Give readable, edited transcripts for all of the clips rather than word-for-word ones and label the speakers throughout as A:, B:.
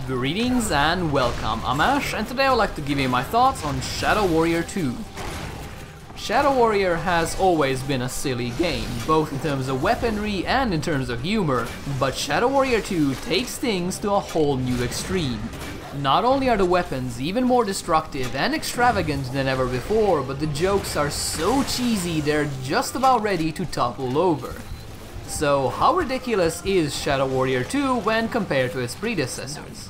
A: Greetings and welcome, I'm Ash, and today I would like to give you my thoughts on Shadow Warrior 2. Shadow Warrior has always been a silly game, both in terms of weaponry and in terms of humor, but Shadow Warrior 2 takes things to a whole new extreme. Not only are the weapons even more destructive and extravagant than ever before, but the jokes are so cheesy they're just about ready to topple over. So how ridiculous is Shadow Warrior 2 when compared to its predecessors?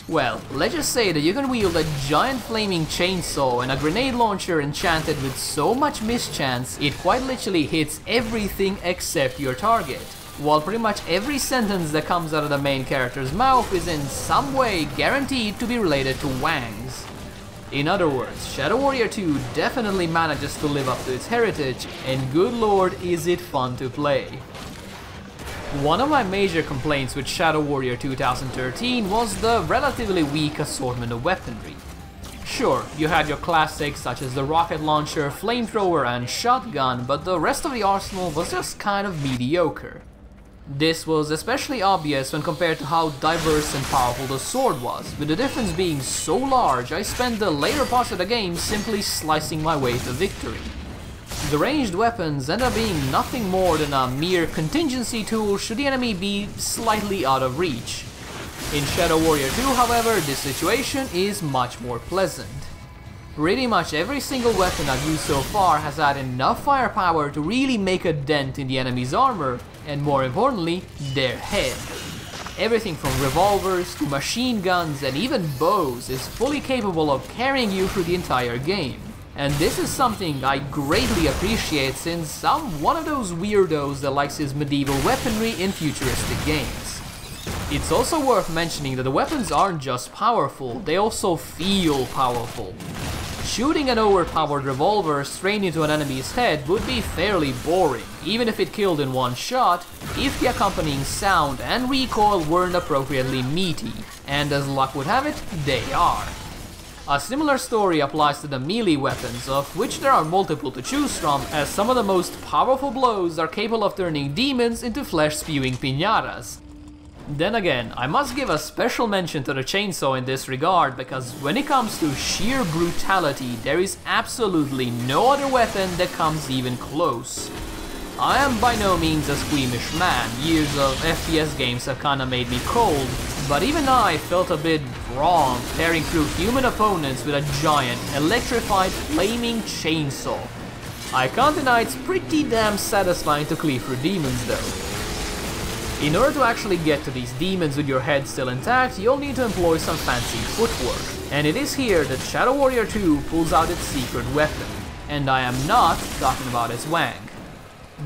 A: Well, let's just say that you can wield a giant flaming chainsaw and a grenade launcher enchanted with so much mischance it quite literally hits everything except your target, while pretty much every sentence that comes out of the main character's mouth is in some way guaranteed to be related to wangs. In other words, Shadow Warrior 2 definitely manages to live up to its heritage, and good lord is it fun to play. One of my major complaints with Shadow Warrior 2013 was the relatively weak assortment of weaponry. Sure, you had your classics such as the rocket launcher, flamethrower and shotgun, but the rest of the arsenal was just kind of mediocre. This was especially obvious when compared to how diverse and powerful the sword was, with the difference being so large I spent the later parts of the game simply slicing my way to victory. The ranged weapons end up being nothing more than a mere contingency tool should the enemy be slightly out of reach. In Shadow Warrior 2, however, this situation is much more pleasant. Pretty much every single weapon I've used so far has had enough firepower to really make a dent in the enemy's armor, and more importantly, their head. Everything from revolvers to machine guns and even bows is fully capable of carrying you through the entire game. And this is something I greatly appreciate since I'm one of those weirdos that likes his medieval weaponry in futuristic games. It's also worth mentioning that the weapons aren't just powerful, they also feel powerful. Shooting an overpowered revolver straight into an enemy's head would be fairly boring, even if it killed in one shot, if the accompanying sound and recoil weren't appropriately meaty, and as luck would have it, they are. A similar story applies to the melee weapons, of which there are multiple to choose from, as some of the most powerful blows are capable of turning demons into flesh-spewing piñatas. Then again, I must give a special mention to the chainsaw in this regard, because when it comes to sheer brutality, there is absolutely no other weapon that comes even close. I am by no means a squeamish man, years of FPS games have kinda made me cold, but even I felt a bit wrong tearing through human opponents with a giant, electrified, flaming chainsaw. I can't deny it's pretty damn satisfying to cleave through demons though. In order to actually get to these demons with your head still intact, you'll need to employ some fancy footwork, and it is here that Shadow Warrior 2 pulls out its secret weapon, and I am not talking about its wang.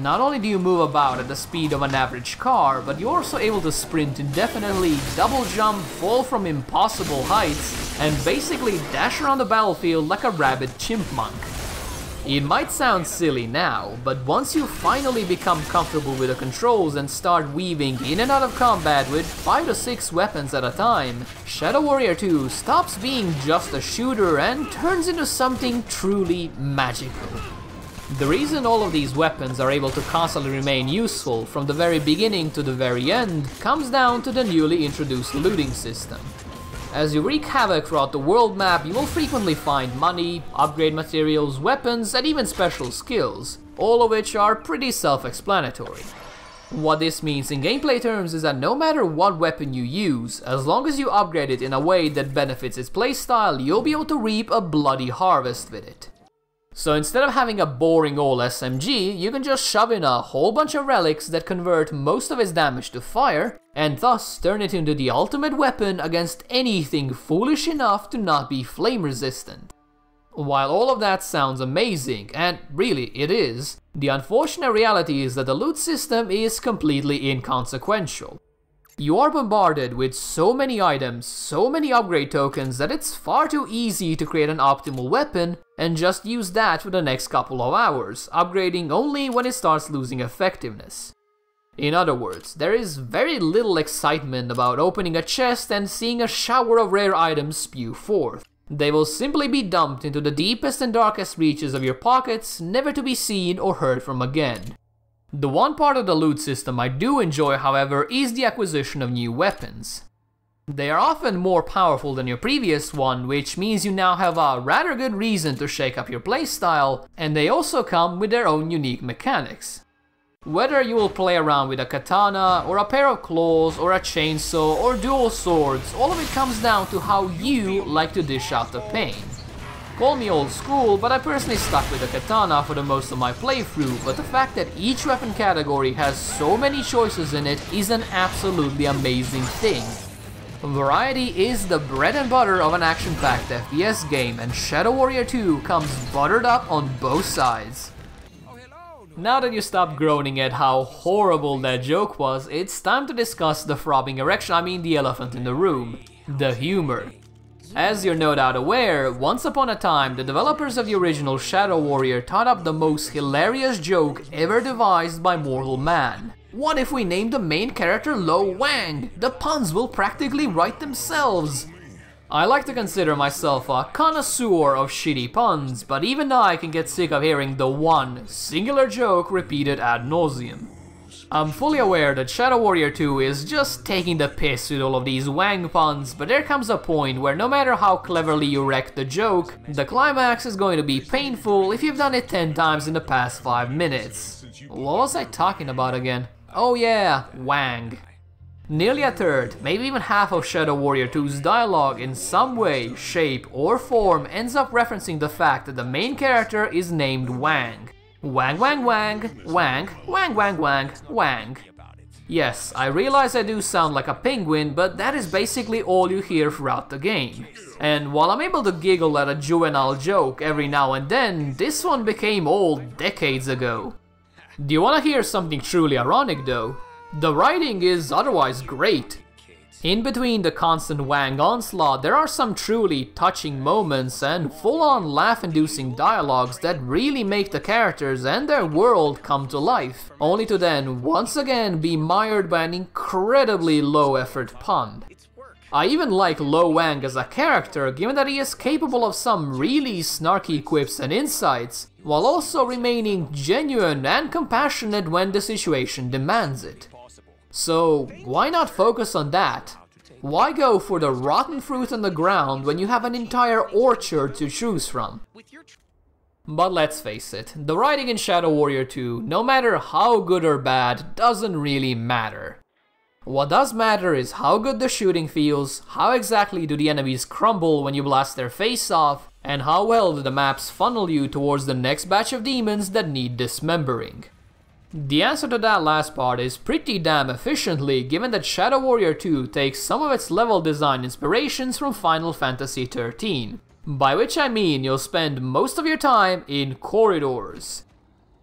A: Not only do you move about at the speed of an average car, but you're also able to sprint indefinitely, double jump, fall from impossible heights, and basically dash around the battlefield like a rabid chipmunk. It might sound silly now, but once you finally become comfortable with the controls and start weaving in and out of combat with 5 to 6 weapons at a time, Shadow Warrior 2 stops being just a shooter and turns into something truly magical. The reason all of these weapons are able to constantly remain useful from the very beginning to the very end comes down to the newly introduced looting system. As you wreak havoc throughout the world map, you will frequently find money, upgrade materials, weapons, and even special skills, all of which are pretty self-explanatory. What this means in gameplay terms is that no matter what weapon you use, as long as you upgrade it in a way that benefits its playstyle, you'll be able to reap a bloody harvest with it. So instead of having a boring old SMG, you can just shove in a whole bunch of relics that convert most of its damage to fire, and thus turn it into the ultimate weapon against anything foolish enough to not be flame resistant. While all of that sounds amazing, and really it is, the unfortunate reality is that the loot system is completely inconsequential. You are bombarded with so many items, so many upgrade tokens that it's far too easy to create an optimal weapon and just use that for the next couple of hours, upgrading only when it starts losing effectiveness. In other words, there is very little excitement about opening a chest and seeing a shower of rare items spew forth. They will simply be dumped into the deepest and darkest reaches of your pockets, never to be seen or heard from again. The one part of the loot system I do enjoy, however, is the acquisition of new weapons. They are often more powerful than your previous one, which means you now have a rather good reason to shake up your playstyle, and they also come with their own unique mechanics. Whether you will play around with a katana, or a pair of claws, or a chainsaw, or dual swords, all of it comes down to how you like to dish out the pain. Call me old school, but I personally stuck with the katana for the most of my playthrough, but the fact that each weapon category has so many choices in it is an absolutely amazing thing. Variety is the bread and butter of an action-packed FPS game, and Shadow Warrior 2 comes buttered up on both sides. Now that you stopped groaning at how horrible that joke was, it's time to discuss the throbbing erection, the elephant in the room, the humor. As you're no doubt aware, once upon a time, the developers of the original Shadow Warrior thought up the most hilarious joke ever devised by mortal man. What if we named the main character Lo Wang? The puns will practically write themselves. I like to consider myself a connoisseur of shitty puns, but even I can get sick of hearing the one singular joke repeated ad nauseum. I'm fully aware that Shadow Warrior 2 is just taking the piss with all of these Wang puns, but there comes a point where no matter how cleverly you wreck the joke, the climax is going to be painful if you've done it 10 times in the past 5 minutes. What was I talking about again? Oh yeah, Wang. Nearly a third, maybe even half of Shadow Warrior 2's dialogue in some way, shape or form ends up referencing the fact that the main character is named Wang. Wang wang wang, wang, wang wang wang, wang. Yes, I realize I do sound like a penguin, but that is basically all you hear throughout the game. And while I'm able to giggle at a juvenile joke every now and then, this one became old decades ago. Do you want to hear something truly ironic though? The writing is otherwise great. In between the constant Wang onslaught, there are some truly touching moments and full-on laugh-inducing dialogues that really make the characters and their world come to life, only to then once again be mired by an incredibly low-effort pun. I even like Lo Wang as a character, given that he is capable of some really snarky quips and insights, while also remaining genuine and compassionate when the situation demands it. So why not focus on that? Why go for the rotten fruit on the ground when you have an entire orchard to choose from? But let's face it, the writing in Shadow Warrior 2, no matter how good or bad, doesn't really matter. What does matter is how good the shooting feels, how exactly do the enemies crumble when you blast their face off, and how well do the maps funnel you towards the next batch of demons that need dismembering. The answer to that last part is pretty damn efficiently, given that Shadow Warrior 2 takes some of its level design inspirations from Final Fantasy XIII, by which I mean you'll spend most of your time in corridors.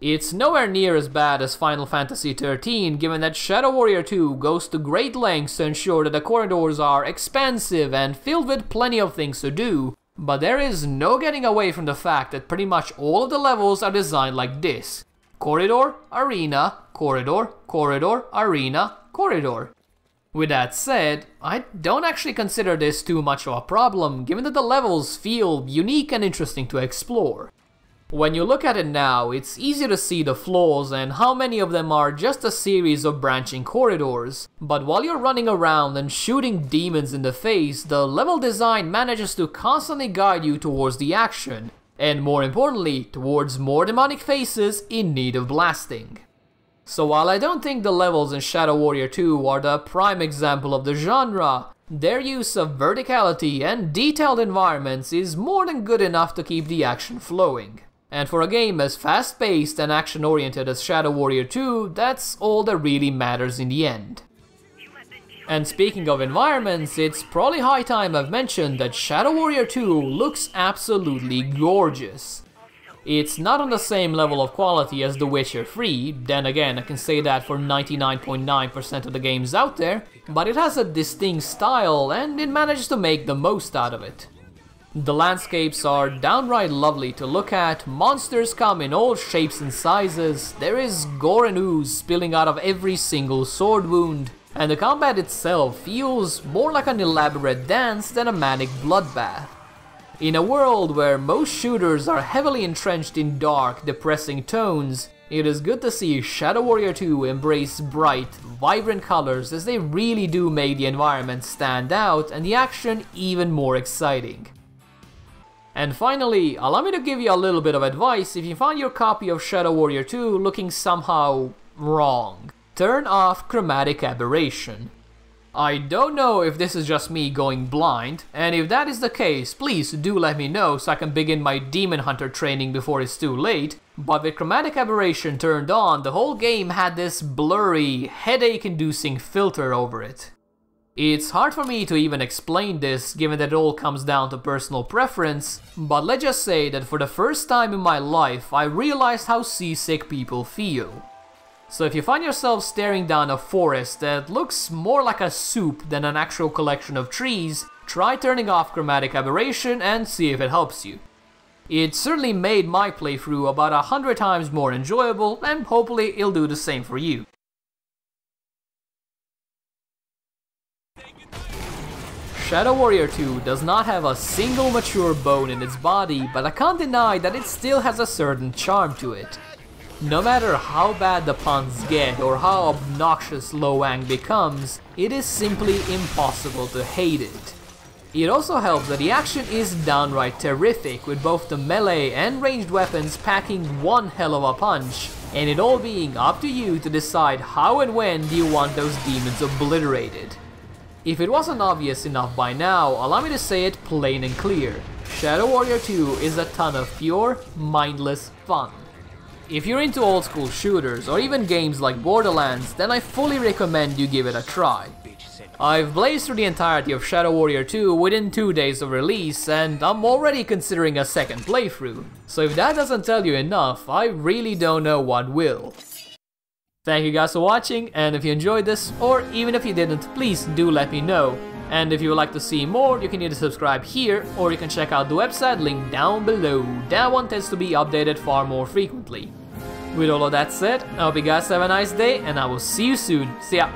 A: It's nowhere near as bad as Final Fantasy XIII, given that Shadow Warrior 2 goes to great lengths to ensure that the corridors are expansive and filled with plenty of things to do, but there is no getting away from the fact that pretty much all of the levels are designed like this. Corridor, arena, corridor, corridor, arena, corridor. With that said, I don't actually consider this too much of a problem, given that the levels feel unique and interesting to explore. When you look at it now, it's easy to see the flaws and how many of them are just a series of branching corridors, but while you're running around and shooting demons in the face, the level design manages to constantly guide you towards the action, and more importantly, towards more demonic faces in need of blasting. So while I don't think the levels in Shadow Warrior 2 are the prime example of the genre, their use of verticality and detailed environments is more than good enough to keep the action flowing. And for a game as fast-paced and action-oriented as Shadow Warrior 2, that's all that really matters in the end. And speaking of environments, it's probably high time I've mentioned that Shadow Warrior 2 looks absolutely gorgeous. It's not on the same level of quality as The Witcher 3, then again I can say that for 99.9% of the games out there, but it has a distinct style and it manages to make the most out of it. The landscapes are downright lovely to look at, monsters come in all shapes and sizes, there is gore and ooze spilling out of every single sword wound, and the combat itself feels more like an elaborate dance than a manic bloodbath. In a world where most shooters are heavily entrenched in dark, depressing tones, It is good to see Shadow Warrior 2 embrace bright, vibrant colors, as they really do make the environment stand out and the action even more exciting. And finally, allow me to give you a little bit of advice if you find your copy of Shadow Warrior 2 looking somehow wrong. Turn off chromatic aberration. I don't know if this is just me going blind, and if that is the case, please do let me know so I can begin my Demon Hunter training before it's too late, but with chromatic aberration turned on, the whole game had this blurry, headache-inducing filter over it. It's hard for me to even explain this, given that it all comes down to personal preference, but let's just say that for the first time in my life, I realized how seasick people feel. So if you find yourself staring down a forest that looks more like a soup than an actual collection of trees, try turning off chromatic aberration and see if it helps you. It certainly made my playthrough about 100 times more enjoyable, and hopefully it'll do the same for you. Shadow Warrior 2 does not have a single mature bone in its body, but I can't deny that it still has a certain charm to it. No matter how bad the puns get or how obnoxious Lo Wang becomes, it is simply impossible to hate it. It also helps that the action is downright terrific, with both the melee and ranged weapons packing one hell of a punch, and it all being up to you to decide how and when do you want those demons obliterated. If it wasn't obvious enough by now, allow me to say it plain and clear. Shadow Warrior 2 is a ton of pure, mindless fun. If you're into old school shooters or even games like Borderlands, then I fully recommend you give it a try. I've blazed through the entirety of Shadow Warrior 2 within 2 days of release, and I'm already considering a second playthrough. So if that doesn't tell you enough, I really don't know what will. Thank you guys for watching, and if you enjoyed this, or even if you didn't, please do let me know. And if you would like to see more, you can either subscribe here, or you can check out the website link down below. That one tends to be updated far more frequently. With all of that said, I hope you guys have a nice day, and I will see you soon. See ya!